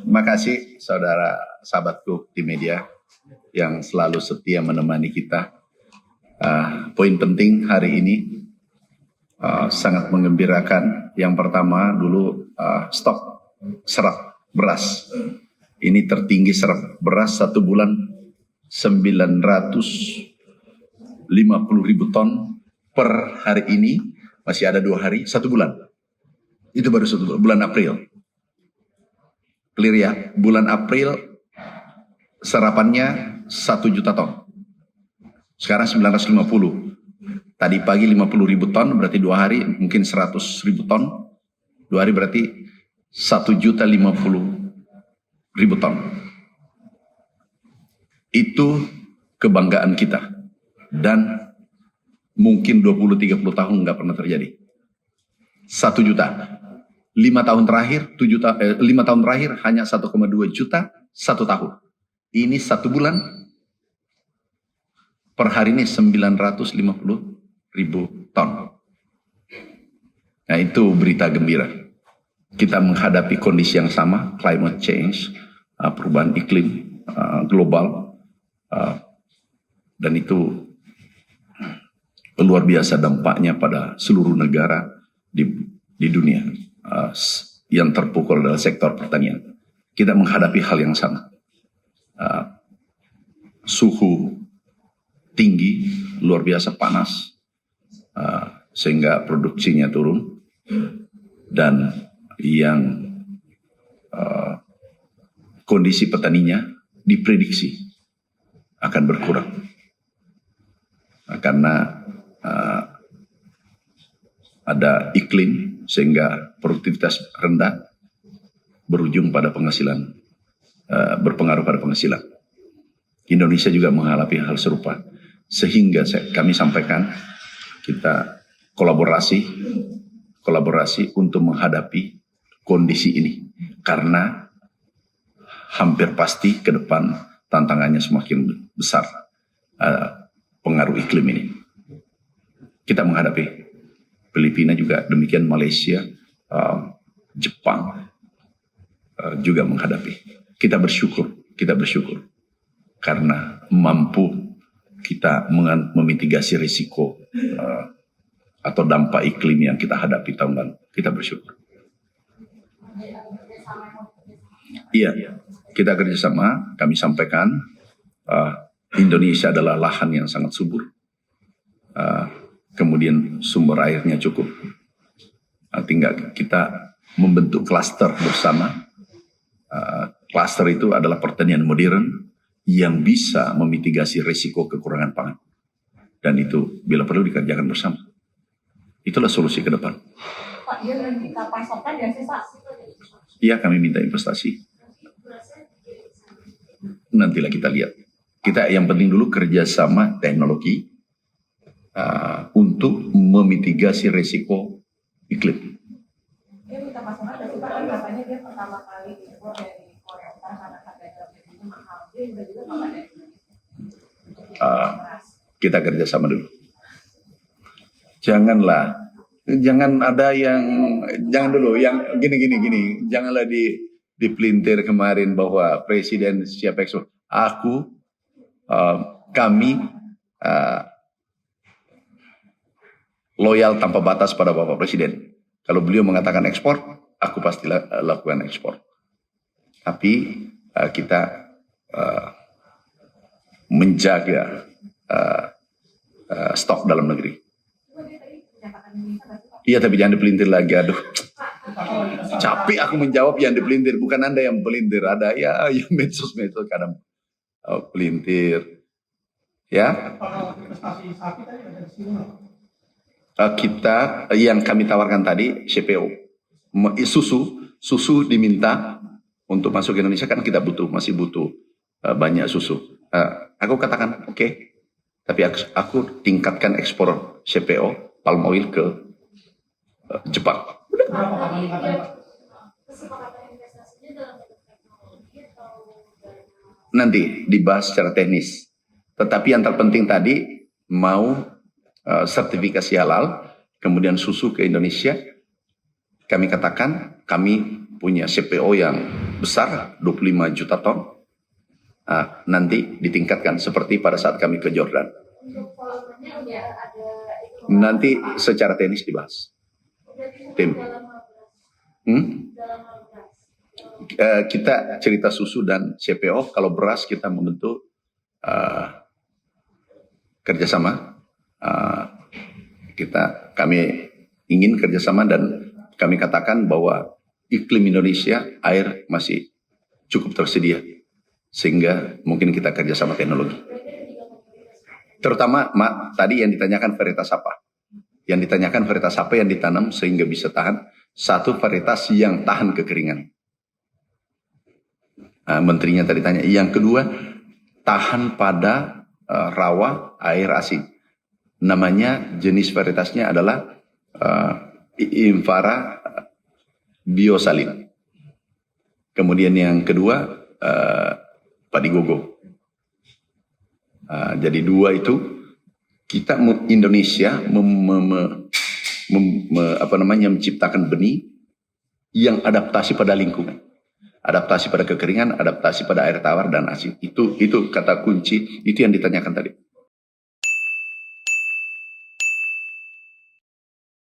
Terima kasih saudara sahabatku di media yang selalu setia menemani kita. Poin penting hari ini sangat menggembirakan. Yang pertama dulu stok serap beras. Ini tertinggi serap beras 1 bulan 950.000 ton per hari ini. Masih ada 2 hari, 1 bulan. Itu baru 1 bulan April. Clear ya, bulan April serapannya 1 juta ton. Sekarang 950. Tadi pagi 50.000 ton, berarti 2 hari mungkin 100.000 ton. 2 hari berarti 1.050.000 ton. Itu kebanggaan kita. Dan mungkin 20-30 tahun nggak pernah terjadi. 1 juta. 5 tahun terakhir, 5 tahun terakhir hanya 1,2 juta 1 tahun. Ini 1 bulan per hari ini 950.000 ton. Nah itu berita gembira. Kita menghadapi kondisi yang sama, climate change, perubahan iklim global, dan itu luar biasa dampaknya pada seluruh negara di dunia. Yang terpukul adalah sektor pertanian. Kita menghadapi hal yang sama. Suhu tinggi, luar biasa panas, sehingga produksinya turun. Dan yang kondisi petaninya diprediksi akan berkurang. Karena ada iklim sehingga produktivitas rendah berujung pada penghasilan, berpengaruh pada penghasilan. Indonesia juga menghadapi hal serupa. Sehingga kami sampaikan kita kolaborasi untuk menghadapi kondisi ini. Karena hampir pasti ke depan tantangannya semakin besar pengaruh iklim ini. Kita menghadapi Filipina juga demikian, Malaysia, Jepang juga menghadapi. Kita bersyukur karena mampu kita memitigasi risiko atau dampak iklim yang kita hadapi tahun lalu. Kita bersyukur. Iya, kita kerjasama. Kami sampaikan Indonesia adalah lahan yang sangat subur. Kemudian sumber airnya cukup. Tinggal kita membentuk klaster bersama. Klaster itu adalah pertanian modern yang bisa memitigasi risiko kekurangan pangan. Dan itu bila perlu dikerjakan bersama. Itulah solusi ke depan. Pak, dia nanti pasokan ya sih Pak? Iya, kami minta investasi. Nantilah kita lihat. Kita yang penting dulu kerjasama teknologi untuk memitigasi risiko iklim. Dia minta pasokan dari Pak, kan katanya dia pertama kali impor dari Korea Utara karena harga beras mahal. Dia juga makan dari Kita kerjasama dulu. Jangan ada yang, jangan dulu, yang gini. Janganlah dipelintir kemarin bahwa presiden siap ekspor. Kami loyal tanpa batas pada Bapak Presiden. Kalau beliau mengatakan ekspor, aku pasti lakukan ekspor. Tapi kita menjaga stok dalam negeri. Iya, tapi jangan dipelintir lagi. Aduh, capek aku menjawab yang dipelintir. Bukan Anda yang pelintir. Ada ya yang medsos kadang pelintir. Ya. Kita yang kami tawarkan tadi CPO, susu diminta untuk masuk ke Indonesia kan kita masih butuh banyak susu. Aku katakan oke, tapi aku tingkatkan ekspor CPO palm oil ke Jepang. Nanti dibahas secara teknis. Tetapi yang terpenting tadi mau sertifikasi halal, kemudian susu ke Indonesia. Kami katakan kami punya CPO yang besar 25 juta ton nanti ditingkatkan seperti pada saat kami ke Jordan. Nanti secara teknis dibahas. Tim. Kita cerita susu dan CPO. Kalau beras kita membentuk kerjasama. Kami ingin kerjasama dan kami katakan bahwa iklim Indonesia air masih cukup tersedia sehingga mungkin kita kerjasama teknologi. Terutama tadi yang ditanyakan varietas apa? Yang ditanyakan varietas apa yang ditanam sehingga bisa tahan. Satu varietas yang tahan kekeringan. Menterinya tadi tanya. Yang kedua, tahan pada rawa air asin. Namanya jenis varietasnya adalah Invara Biosalin. Kemudian yang kedua padi gogo. Jadi dua itu kita Indonesia menciptakan benih yang adaptasi pada lingkungan, adaptasi pada kekeringan, adaptasi pada air tawar dan asin. Itu kata kunci itu yang ditanyakan tadi.